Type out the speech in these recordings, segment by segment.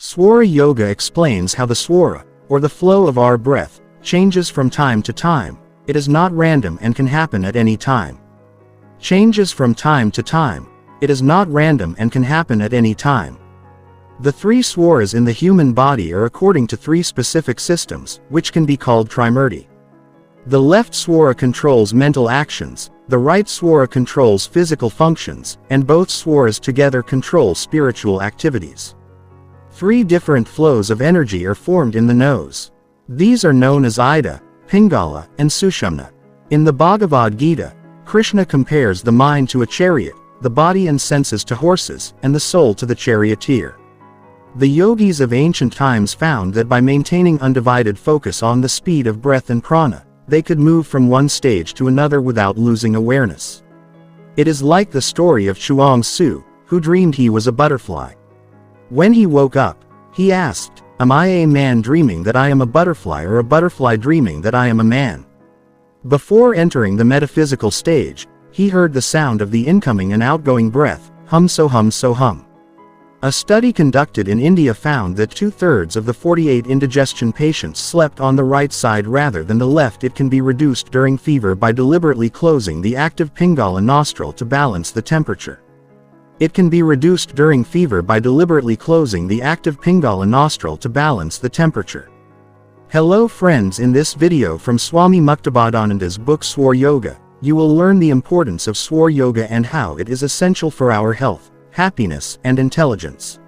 Swara Yoga explains how the swara, or the flow of our breath, changes from time to time. It is not random and can happen at any time. Changes from time to time. It is not random and can happen at any time. The three swaras in the human body are according to three specific systems, which can be called trimurti. The left swara controls mental actions, the right swara controls physical functions, and both swaras together control spiritual activities. Three different flows of energy are formed in the nose. These are known as Ida, Pingala, and Sushumna. In the Bhagavad Gita, Krishna compares the mind to a chariot, the body and senses to horses, and the soul to the charioteer. The yogis of ancient times found that by maintaining undivided focus on the speed of breath and prana, they could move from one stage to another without losing awareness. It is like the story of Chuang Tzu, who dreamed he was a butterfly. When he woke up, he asked, "Am I a man dreaming that I am a butterfly, or a butterfly dreaming that I am a man?" Before entering the metaphysical stage, he heard the sound of the incoming and outgoing breath, hum so hum so hum. A study conducted in India found that 2/3 of the 48 indigestion patients slept on the right side rather than the left. It can be reduced during fever by deliberately closing the active Pingala nostril to balance the temperature. It can be reduced during fever by deliberately closing the active Pingala nostril to balance the temperature. Hello friends, in this video from Swami Muktibodhananda's book Swara Yoga, you will learn the importance of Swara Yoga and how it is essential for our health, happiness, and intelligence.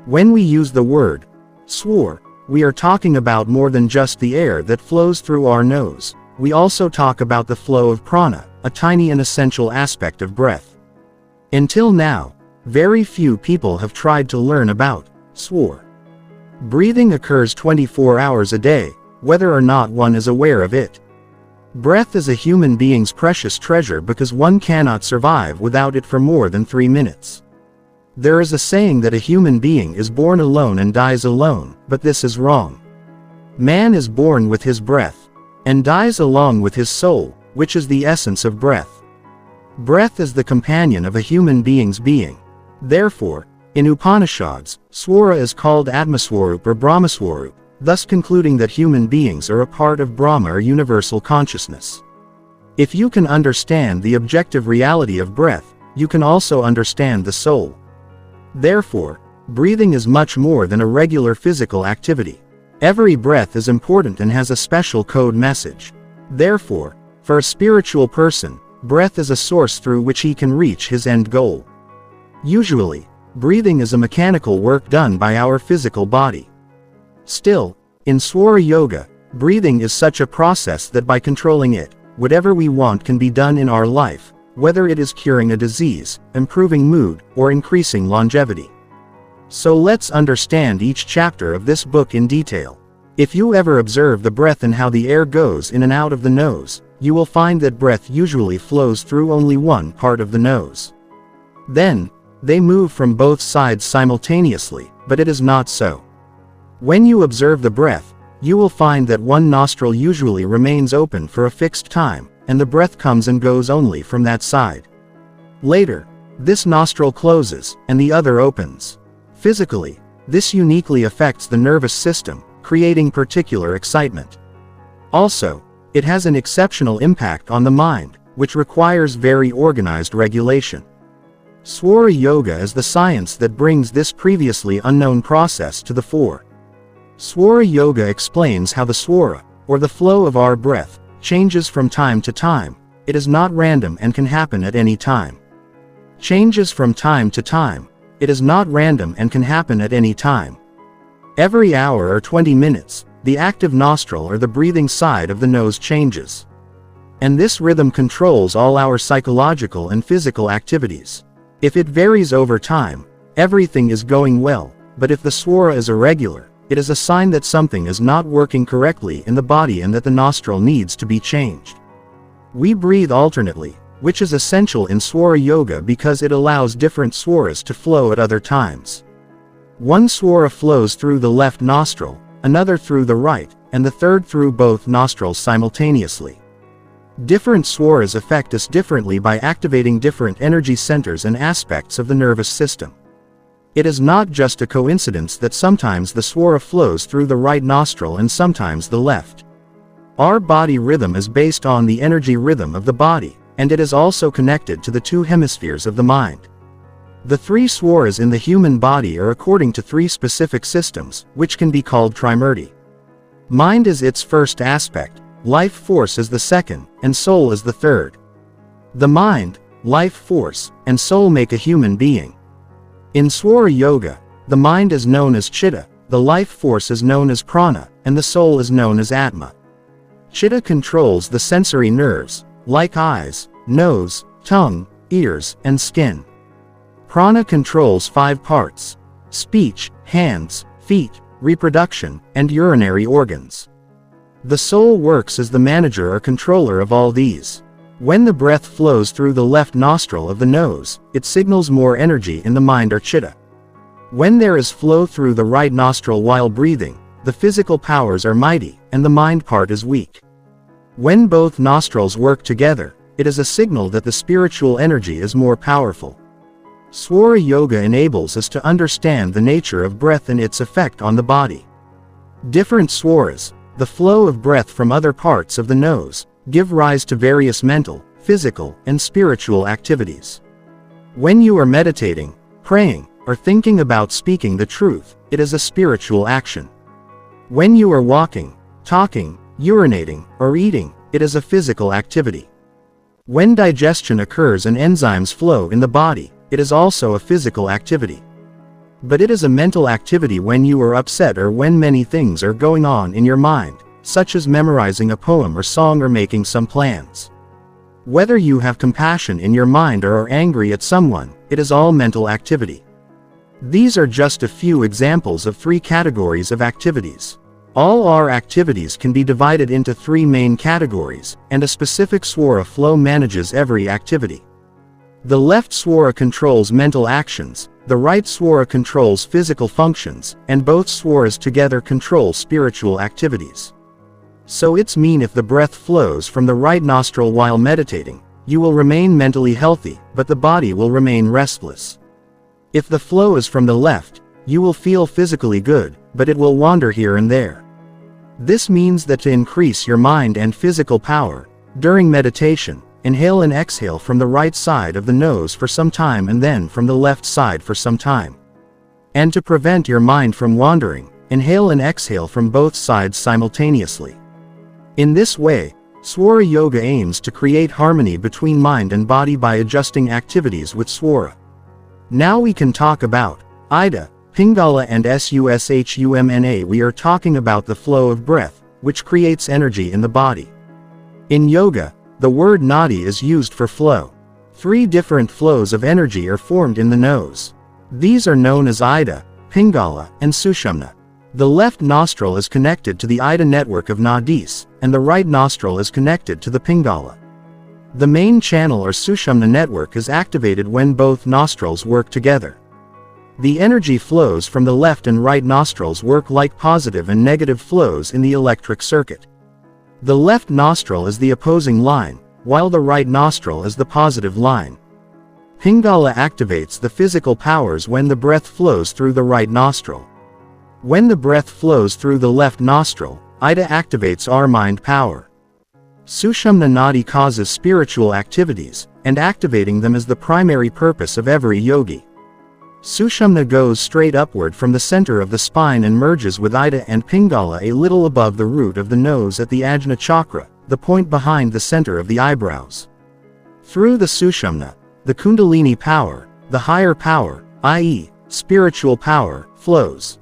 When we use the word swara, we are talking about more than just the air that flows through our nose. We also talk about the flow of prana, a tiny and essential aspect of breath. Until now, very few people have tried to learn about swara. Breathing occurs 24 hours a day, whether or not one is aware of it. Breath is a human being's precious treasure because one cannot survive without it for more than 3 minutes. There is a saying that a human being is born alone and dies alone, but this is wrong. Man is born with his breath, and dies along with his soul, which is the essence of breath. Breath is the companion of a human being's being. Therefore, in Upanishads, swara is called Atmaswarup or Brahmaswarup, thus concluding that human beings are a part of Brahma or universal consciousness. If you can understand the objective reality of breath, you can also understand the soul. Therefore, breathing is much more than a regular physical activity. Every breath is important and has a special code message. Therefore, for a spiritual person, breath is a source through which he can reach his end goal. Usually, breathing is a mechanical work done by our physical body. Still, in Swara Yoga, breathing is such a process that by controlling it, whatever we want can be done in our life, whether it is curing a disease, improving mood, or increasing longevity. So let's understand each chapter of this book in detail. If you ever observe the breath and how the air goes in and out of the nose, you will find that breath usually flows through only one part of the nose. Then, they move from both sides simultaneously, but it is not so. When you observe the breath, you will find that one nostril usually remains open for a fixed time, and the breath comes and goes only from that side. Later, this nostril closes, and the other opens. Physically, this uniquely affects the nervous system, creating particular excitement. Also, it has an exceptional impact on the mind, which requires very organized regulation. Swara Yoga is the science that brings this previously unknown process to the fore. Swara Yoga explains how the swara, or the flow of our breath, changes from time to time. It is not random and can happen at any time. Changes from time to time. It is not random and can happen at any time. Every hour or 20 minutes, the active nostril or the breathing side of the nose changes. And this rhythm controls all our psychological and physical activities. If it varies over time, everything is going well, but if the swara is irregular, it is a sign that something is not working correctly in the body and that the nostril needs to be changed. We breathe alternately, which is essential in Swara Yoga because it allows different swaras to flow at other times. One swara flows through the left nostril, another through the right, and the third through both nostrils simultaneously. Different swaras affect us differently by activating different energy centers and aspects of the nervous system. It is not just a coincidence that sometimes the swara flows through the right nostril and sometimes the left. Our body rhythm is based on the energy rhythm of the body, and it is also connected to the two hemispheres of the mind. The three swaras in the human body are according to three specific systems, which can be called trimurti. Mind is its first aspect, life force is the second, and soul is the third. The mind, life force, and soul make a human being. In Swara Yoga, the mind is known as chitta, the life force is known as prana, and the soul is known as atma. Chitta controls the sensory nerves, like eyes, nose, tongue, ears, and skin. Prana controls 5 parts: speech, hands, feet, reproduction, and urinary organs. The soul works as the manager or controller of all these. When the breath flows through the left nostril of the nose, it signals more energy in the mind or chitta. When there is flow through the right nostril while breathing, the physical powers are mighty, and the mind part is weak. When both nostrils work together, it is a signal that the spiritual energy is more powerful. Swara Yoga enables us to understand the nature of breath and its effect on the body. Different swaras, the flow of breath from other parts of the nose, give rise to various mental, physical, and spiritual activities. When you are meditating, praying, or thinking about speaking the truth, it is a spiritual action. When you are walking, talking, urinating, or eating, it is a physical activity. When digestion occurs and enzymes flow in the body, it is also a physical activity. But it is a mental activity when you are upset or when many things are going on in your mind, such as memorizing a poem or song or making some plans. Whether you have compassion in your mind or are angry at someone, it is all mental activity. These are just a few examples of 3 categories of activities. All our activities can be divided into 3 main categories, and a specific swara flow manages every activity. The left swara controls mental actions, the right swara controls physical functions, and both swaras together control spiritual activities. So it's mean if the breath flows from the right nostril while meditating, you will remain mentally healthy, but the body will remain restless. If the flow is from the left, you will feel physically good, but it will wander here and there. This means that to increase your mind and physical power, during meditation, inhale and exhale from the right side of the nose for some time and then from the left side for some time. And to prevent your mind from wandering, inhale and exhale from both sides simultaneously. In this way, Swara Yoga aims to create harmony between mind and body by adjusting activities with swara. Now we can talk about Ida, Pingala and Sushumna. We are talking about the flow of breath, which creates energy in the body. In yoga, the word nadi is used for flow. 3 different flows of energy are formed in the nose. These are known as Ida, Pingala, and Sushumna. The left nostril is connected to the Ida network of nadis, and the right nostril is connected to the Pingala. The main channel or Sushumna network is activated when both nostrils work together. The energy flows from the left and right nostrils work like positive and negative flows in the electric circuit. The left nostril is the opposing line, while the right nostril is the positive line. Pingala activates the physical powers when the breath flows through the right nostril. When the breath flows through the left nostril, Ida activates our mind power. Sushumna nadi causes spiritual activities, and activating them is the primary purpose of every yogi. Sushumna goes straight upward from the center of the spine and merges with Ida and Pingala a little above the root of the nose at the Ajna chakra, the point behind the center of the eyebrows. Through the Sushumna, the Kundalini power, the higher power, i.e., spiritual power, flows.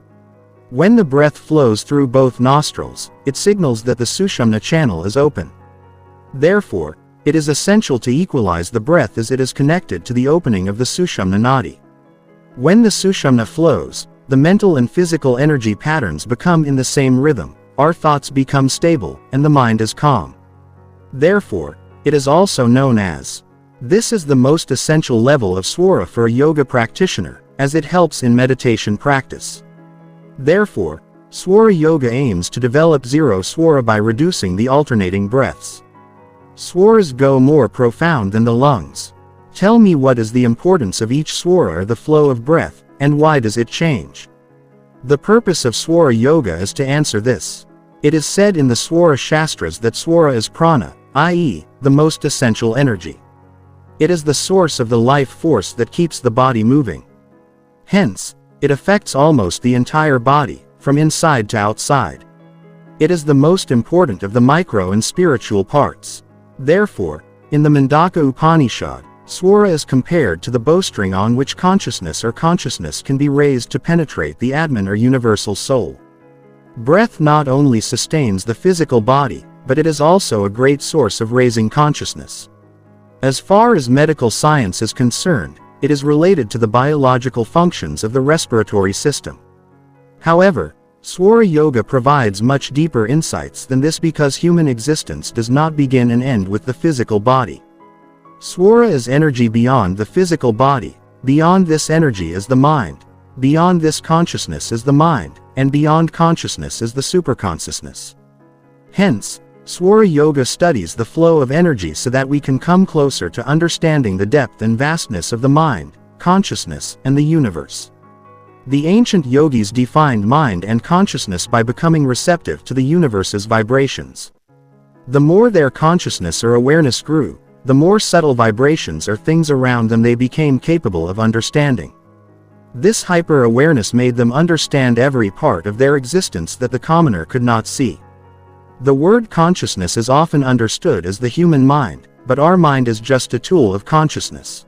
When the breath flows through both nostrils, it signals that the Sushumna channel is open. Therefore, it is essential to equalize the breath as it is connected to the opening of the Sushumna nadi. When the Sushumna flows, the mental and physical energy patterns become in the same rhythm, our thoughts become stable, and the mind is calm. Therefore, it is also known as. This is the most essential level of swara for a yoga practitioner, as it helps in meditation practice. Therefore, Swara Yoga aims to develop zero swara by reducing the alternating breaths. Swaras go more profound than the lungs. Tell me what is the importance of each swara or the flow of breath, and why does it change? The purpose of Swara Yoga is to answer this. It is said in the Swara Shastras that Swara is prana, i.e., the most essential energy. It is the source of the life force that keeps the body moving. Hence, it affects almost the entire body, from inside to outside. It is the most important of the micro and spiritual parts. Therefore, in the Mundaka Upanishad, Swara is compared to the bowstring on which consciousness can be raised to penetrate the Atman or universal soul. Breath not only sustains the physical body, but it is also a great source of raising consciousness. As far as medical science is concerned, it is related to the biological functions of the respiratory system. However, Swara Yoga provides much deeper insights than this because human existence does not begin and end with the physical body. Swara is energy beyond the physical body, beyond this energy is the mind, beyond this consciousness is the mind, and beyond consciousness is the superconsciousness. Hence, Swara Yoga studies the flow of energy so that we can come closer to understanding the depth and vastness of the mind, consciousness, and the universe. The ancient yogis defined mind and consciousness by becoming receptive to the universe's vibrations. The more their consciousness or awareness grew, the more subtle vibrations or things around them they became capable of understanding. This hyper-awareness made them understand every part of their existence that the commoner could not see. The word consciousness is often understood as the human mind, but our mind is just a tool of consciousness.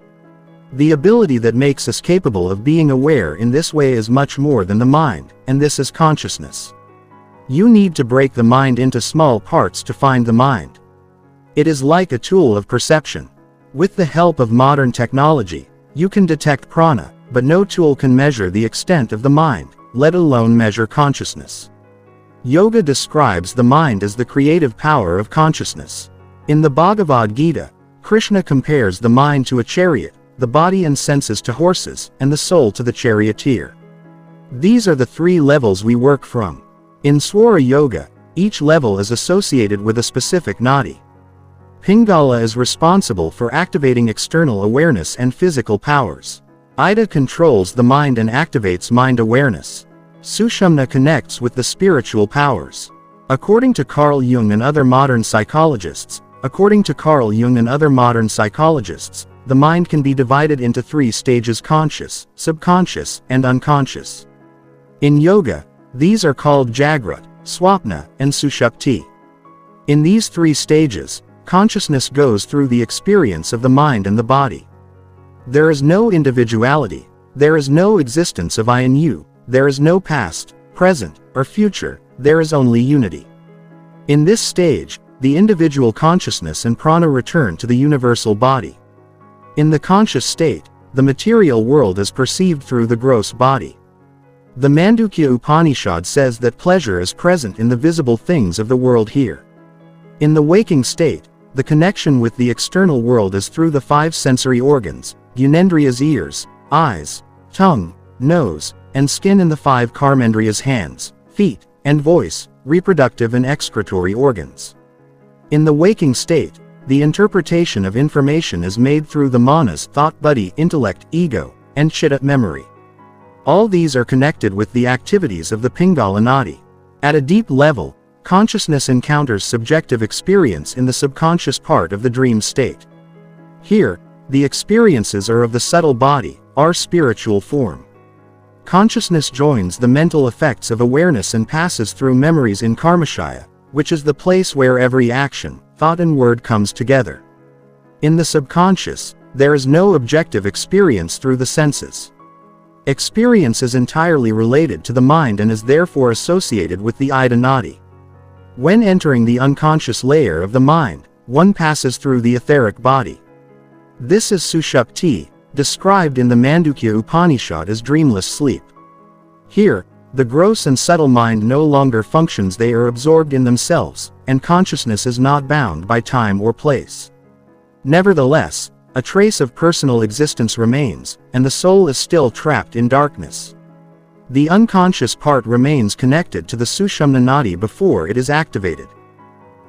The ability that makes us capable of being aware in this way is much more than the mind, and this is consciousness. You need to break the mind into small parts to find the mind. It is like a tool of perception. With the help of modern technology, you can detect prana, but no tool can measure the extent of the mind, let alone measure consciousness. Yoga describes the mind as the creative power of consciousness. In the Bhagavad Gita, Krishna compares the mind to a chariot, the body and senses to horses, and the soul to the charioteer. These are the three levels we work from. In Swara Yoga, each level is associated with a specific nadi. Pingala is responsible for activating external awareness and physical powers. Ida controls the mind and activates mind awareness. Sushumna connects with the spiritual powers. According to Carl Jung and other modern psychologists, the mind can be divided into three stages: conscious, subconscious, and unconscious. In yoga, these are called Jagrat, Swapna, and Sushupti. In these three stages, consciousness goes through the experience of the mind and the body. There is no individuality, there is no existence of I and you, there is no past, present, or future, there is only unity. In this stage, the individual consciousness and prana return to the universal body. In the conscious state, the material world is perceived through the gross body. The Mandukya Upanishad says that pleasure is present in the visible things of the world here. In the waking state, the connection with the external world is through the five sensory organs, Gyanendriya's ears, eyes, tongue, nose, and skin, and the five karmendriyas hands, feet, and voice, reproductive and excretory organs. In the waking state, the interpretation of information is made through the manas, thought, buddhi, intellect, ego, and chitta, memory. All these are connected with the activities of the Pingala Nadi. At a deep level, consciousness encounters subjective experience in the subconscious part of the dream state. Here, the experiences are of the subtle body, our spiritual form. Consciousness joins the mental effects of awareness and passes through memories in Karmashaya, which is the place where every action, thought and word comes together. In the subconscious, there is no objective experience through the senses. Experience is entirely related to the mind and is therefore associated with the Ida Nadi. When entering the unconscious layer of the mind, one passes through the etheric body. This is Sushupti, described in the Mandukya Upanishad as dreamless sleep. Here, the gross and subtle mind no longer functions, they are absorbed in themselves, and consciousness is not bound by time or place. Nevertheless, a trace of personal existence remains, and the soul is still trapped in darkness. The unconscious part remains connected to the Sushumna Nadi before it is activated.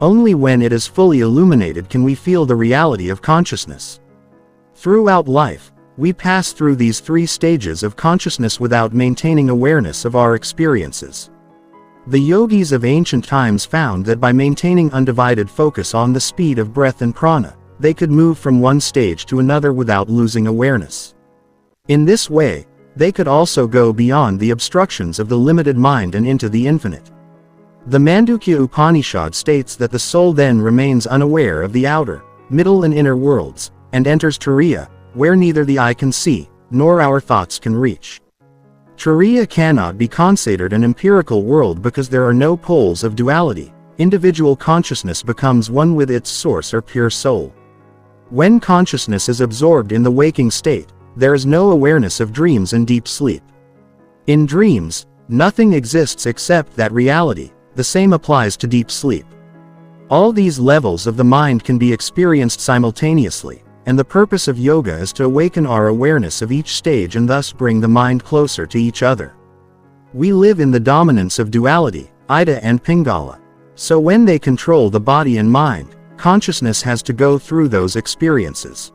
Only when it is fully illuminated can we feel the reality of consciousness. Throughout life, We pass through these 3 stages of consciousness without maintaining awareness of our experiences. The yogis of ancient times found that by maintaining undivided focus on the speed of breath and prana, they could move from one stage to another without losing awareness. In this way, they could also go beyond the obstructions of the limited mind and into the infinite. The Mandukya Upanishad states that the soul then remains unaware of the outer, middle and inner worlds, and enters Turiya, where neither the eye can see, nor our thoughts can reach. Turiya cannot be considered an empirical world because there are no poles of duality. Individual consciousness becomes one with its source or pure soul. When consciousness is absorbed in the waking state, there is no awareness of dreams and deep sleep. In dreams, nothing exists except that reality. The same applies to deep sleep. All these levels of the mind can be experienced simultaneously, and the purpose of yoga is to awaken our awareness of each stage and thus bring the mind closer to each other. We live in the dominance of duality, Ida and Pingala. So when they control the body and mind, consciousness has to go through those experiences.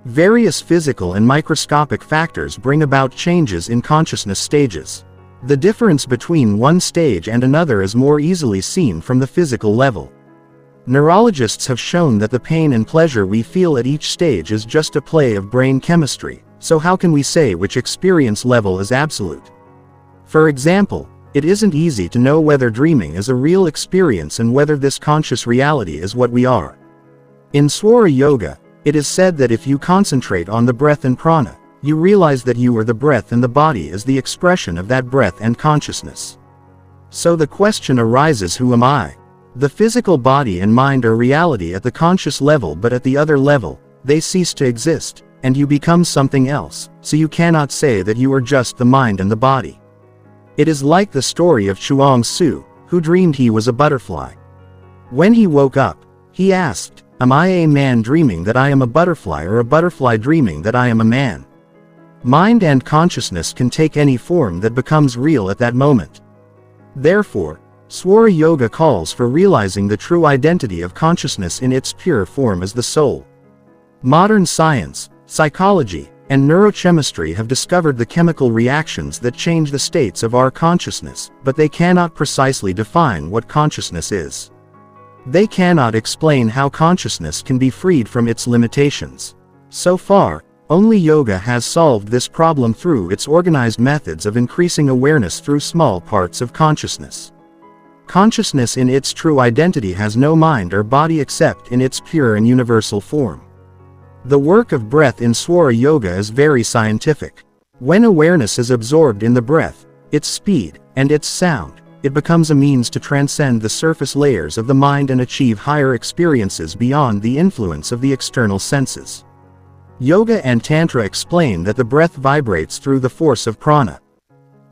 Various physical and microscopic factors bring about changes in consciousness stages. The difference between one stage and another is more easily seen from the physical level. Neurologists have shown that the pain and pleasure we feel at each stage is just a play of brain chemistry, so how can we say which experience level is absolute? For example, it isn't easy to know whether dreaming is a real experience and whether this conscious reality is what we are. In Swara Yoga, it is said that if you concentrate on the breath and prana, you realize that you are the breath and the body is the expression of that breath and consciousness. So the question arises, who am I? The physical body and mind are reality at the conscious level, but at the other level, they cease to exist, and you become something else, so you cannot say that you are just the mind and the body. It is like the story of Chuang Tzu, who dreamed he was a butterfly. When he woke up, he asked, "Am I a man dreaming that I am a butterfly, or a butterfly dreaming that I am a man?" Mind and consciousness can take any form that becomes real at that moment. Therefore, Swara Yoga calls for realizing the true identity of consciousness in its pure form as the soul. Modern science, psychology, and neurochemistry have discovered the chemical reactions that change the states of our consciousness, but they cannot precisely define what consciousness is. They cannot explain how consciousness can be freed from its limitations. So far, only yoga has solved this problem through its organized methods of increasing awareness through small parts of consciousness. Consciousness in its true identity has no mind or body except in its pure and universal form. The work of breath in Swara Yoga is very scientific. When awareness is absorbed in the breath, its speed, and its sound, it becomes a means to transcend the surface layers of the mind and achieve higher experiences beyond the influence of the external senses. Yoga and Tantra explain that the breath vibrates through the force of prana.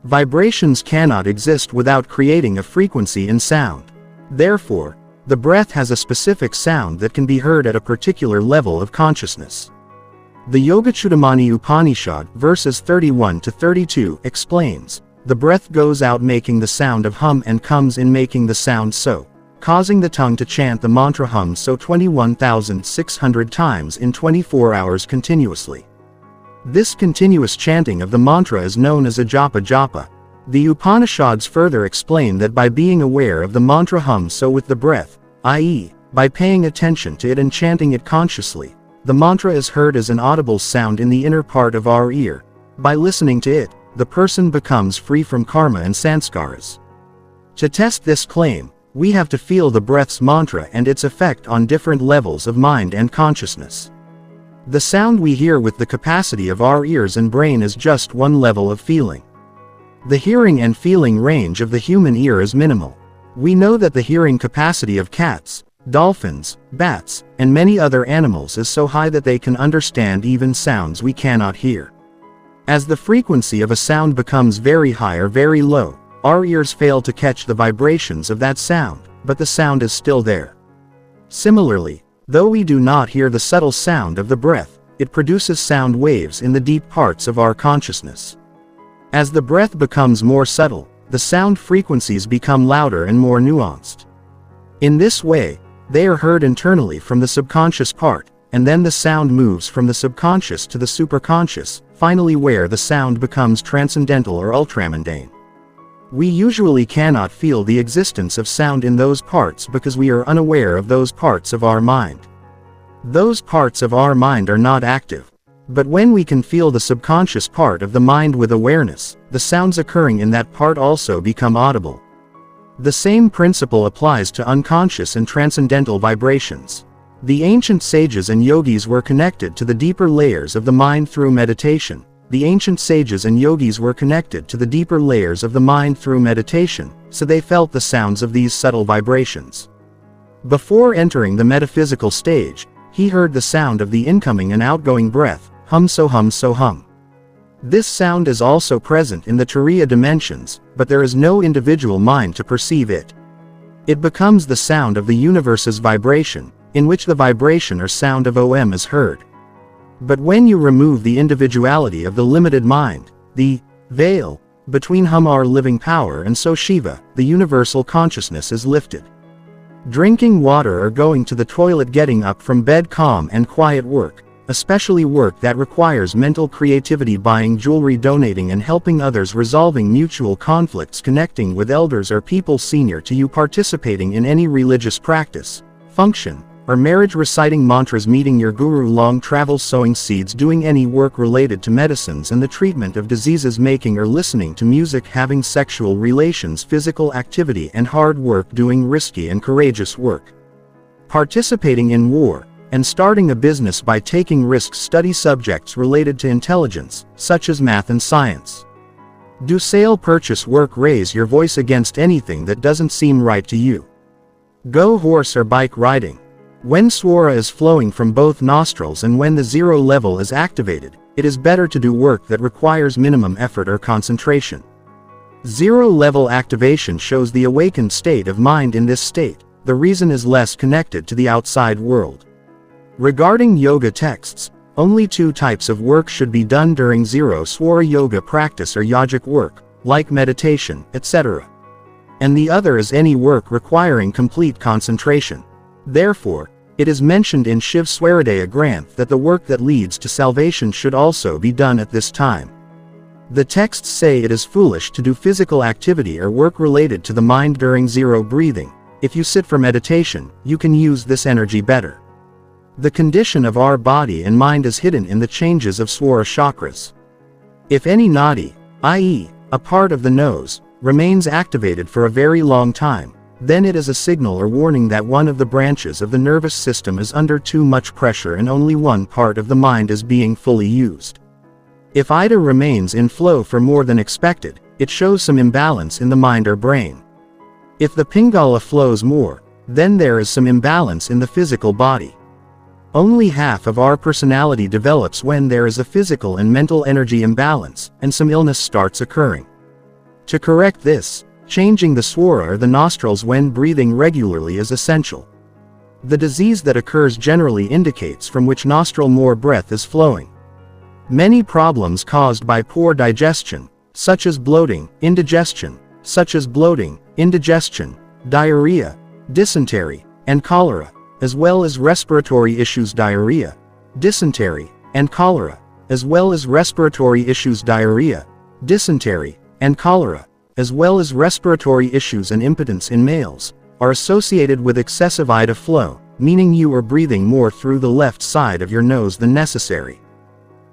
Vibrations cannot exist without creating a frequency in sound. Therefore, the breath has a specific sound that can be heard at a particular level of consciousness. The Yoga-Chudamani Upanishad, verses 31 to 32, explains, "The breath goes out making the sound of hum and comes in making the sound so, causing the tongue to chant the mantra hum so 21,600 times in 24 hours continuously." This continuous chanting of the mantra is known as a japa. The Upanishads further explain that by being aware of the mantra hum so with the breath, i.e., by paying attention to it and chanting it consciously, the mantra is heard as an audible sound in the inner part of our ear. By listening to it, the person becomes free from karma and sanskaras. To test this claim, we have to feel the breath's mantra and its effect on different levels of mind and consciousness. The sound we hear with the capacity of our ears and brain is just one level of feeling. The hearing and feeling range of the human ear is minimal. We know that the hearing capacity of cats, dolphins, bats, and many other animals is so high that they can understand even sounds we cannot hear. As the frequency of a sound becomes very high or very low, our ears fail to catch the vibrations of that sound, but the sound is still there. Similarly, though we do not hear the subtle sound of the breath, it produces sound waves in the deep parts of our consciousness. As the breath becomes more subtle, the sound frequencies become louder and more nuanced. In this way, they are heard internally from the subconscious part, and then the sound moves from the subconscious to the superconscious, finally where the sound becomes transcendental or ultramundane. We usually cannot feel the existence of sound in those parts because we are unaware of those parts of our mind. Those parts of our mind are not active. But when we can feel the subconscious part of the mind with awareness, the sounds occurring in that part also become audible. The same principle applies to unconscious and transcendental vibrations. The ancient sages and yogis were connected to the deeper layers of the mind through meditation. The ancient sages and yogis were connected to the deeper layers of the mind through meditation, so they felt the sounds of these subtle vibrations. Before entering the metaphysical stage, he heard the sound of the incoming and outgoing breath, hum so hum so hum. This sound is also present in the Turiya dimensions, but there is no individual mind to perceive it. It becomes the sound of the universe's vibration, in which the vibration or sound of Om is heard. But when you remove the individuality of the limited mind, the veil between hum our living power and so Shiva, the universal consciousness is lifted. Drinking water or going to the toilet, getting up from bed, calm and quiet work, especially work that requires mental creativity, buying jewelry, donating and helping others, resolving mutual conflicts, connecting with elders or people senior to you, participating in any religious practice, function, or marriage, reciting mantras, meeting your guru, long travels, sowing seeds, doing any work related to medicines and the treatment of diseases, making or listening to music, having sexual relations, physical activity and hard work, doing risky and courageous work, participating in war, and starting a business by taking risks, study subjects related to intelligence, such as math and science. Do sale, purchase, work, raise your voice against anything that doesn't seem right to you. Go horse or bike riding. When Swara is flowing from both nostrils and when the zero level is activated, it is better to do work that requires minimum effort or concentration. Zero level activation shows the awakened state of mind. In this state, the reason is less connected to the outside world. Regarding yoga texts, only two types of work should be done during zero Swara yoga practice, or yogic work, like meditation, etc. And the other is any work requiring complete concentration. Therefore, it is mentioned in Shiv Swaradaya Granth that the work that leads to salvation should also be done at this time. The texts say it is foolish to do physical activity or work related to the mind during zero breathing. If you sit for meditation, you can use this energy better. The condition of our body and mind is hidden in the changes of Swara chakras. If any nadi, i.e., a part of the nose, remains activated for a very long time, then it is a signal or warning that one of the branches of the nervous system is under too much pressure and only one part of the mind is being fully used. If Ida remains in flow for more than expected, it shows some imbalance in the mind or brain. If the Pingala flows more, then there is some imbalance in the physical body. Only half of our personality develops when there is a physical and mental energy imbalance, and some illness starts occurring. To correct this, changing the Swara or the nostrils when breathing regularly is essential. The disease that occurs generally indicates from which nostril more breath is flowing. Many problems caused by poor digestion, such as bloating, indigestion, diarrhea, dysentery, and cholera, as well as respiratory issues, diarrhea, dysentery, and cholera, as well as respiratory issues, diarrhea, dysentery, and cholera, as well as respiratory issues and impotence in males, are associated with excessive Ida flow, meaning you are breathing more through the left side of your nose than necessary.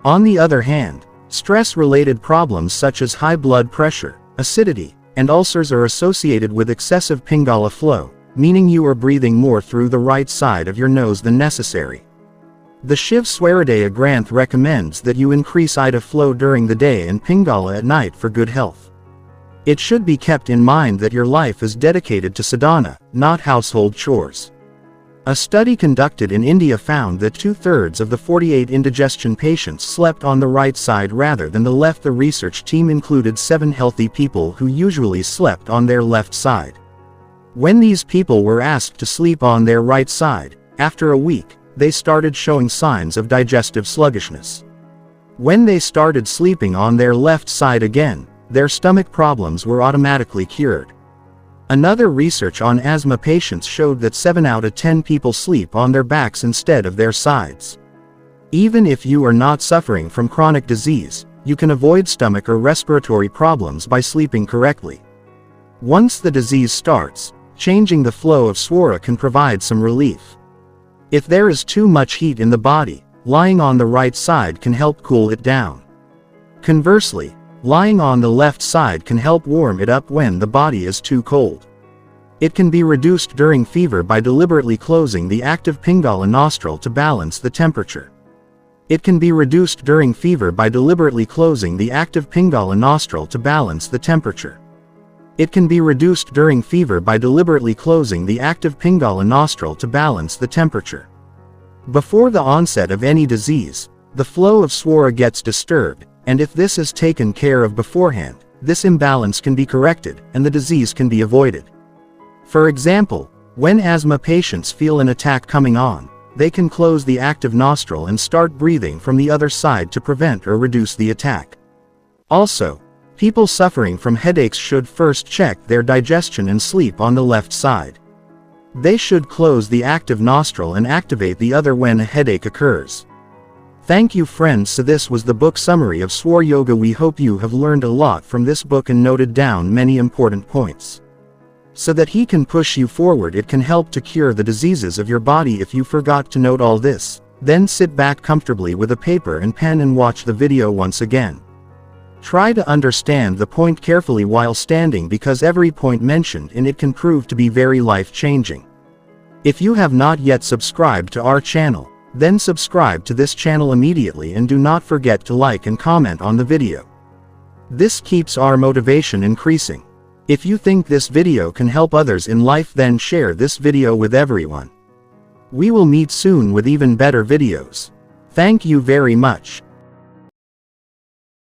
On the other hand, stress-related problems such as high blood pressure, acidity, and ulcers are associated with excessive Pingala flow, meaning you are breathing more through the right side of your nose than necessary. The Shiv Swaradaya Granth recommends that you increase Ida flow during the day and Pingala at night for good health. It should be kept in mind that your life is dedicated to sadhana, not household chores. A study conducted in India found that 2/3 of the 48 indigestion patients slept on the right side rather than the left. The research team included 7 healthy people who usually slept on their left side. When these people were asked to sleep on their right side, after a week, they started showing signs of digestive sluggishness. When they started sleeping on their left side again, their stomach problems were automatically cured. Another research on asthma patients showed that 7 out of 10 people sleep on their backs instead of their sides. Even if you are not suffering from chronic disease, you can avoid stomach or respiratory problems by sleeping correctly. Once the disease starts, changing the flow of swara can provide some relief. If there is too much heat in the body, lying on the right side can help cool it down. Conversely, lying on the left side can help warm it up when the body is too cold. It can be reduced during fever by deliberately closing the active Pingala nostril to balance the temperature. It can be reduced during fever by deliberately closing the active Pingala nostril to balance the temperature. It can be reduced during fever by deliberately closing the active Pingala nostril to balance the temperature. Before the onset of any disease, the flow of swara gets disturbed, and if this is taken care of beforehand, this imbalance can be corrected, and the disease can be avoided. For example, when asthma patients feel an attack coming on, they can close the active nostril and start breathing from the other side to prevent or reduce the attack. Also, people suffering from headaches should first check their digestion and sleep on the left side. They should close the active nostril and activate the other when a headache occurs. Thank you friends, so this was the book summary of Swara Yoga. We hope you have learned a lot from this book and noted down many important points. So that he can push you forward, it can help to cure the diseases of your body. If you forgot to note all this, then sit back comfortably with a paper and pen and watch the video once again. Try to understand the point carefully while standing, because every point mentioned in it can prove to be very life-changing. If you have not yet subscribed to our channel, then subscribe to this channel immediately, and do not forget to like and comment on the video. This keeps our motivation increasing. If you think this video can help others in life, then share this video with everyone. We will meet soon with even better videos. Thank you very much.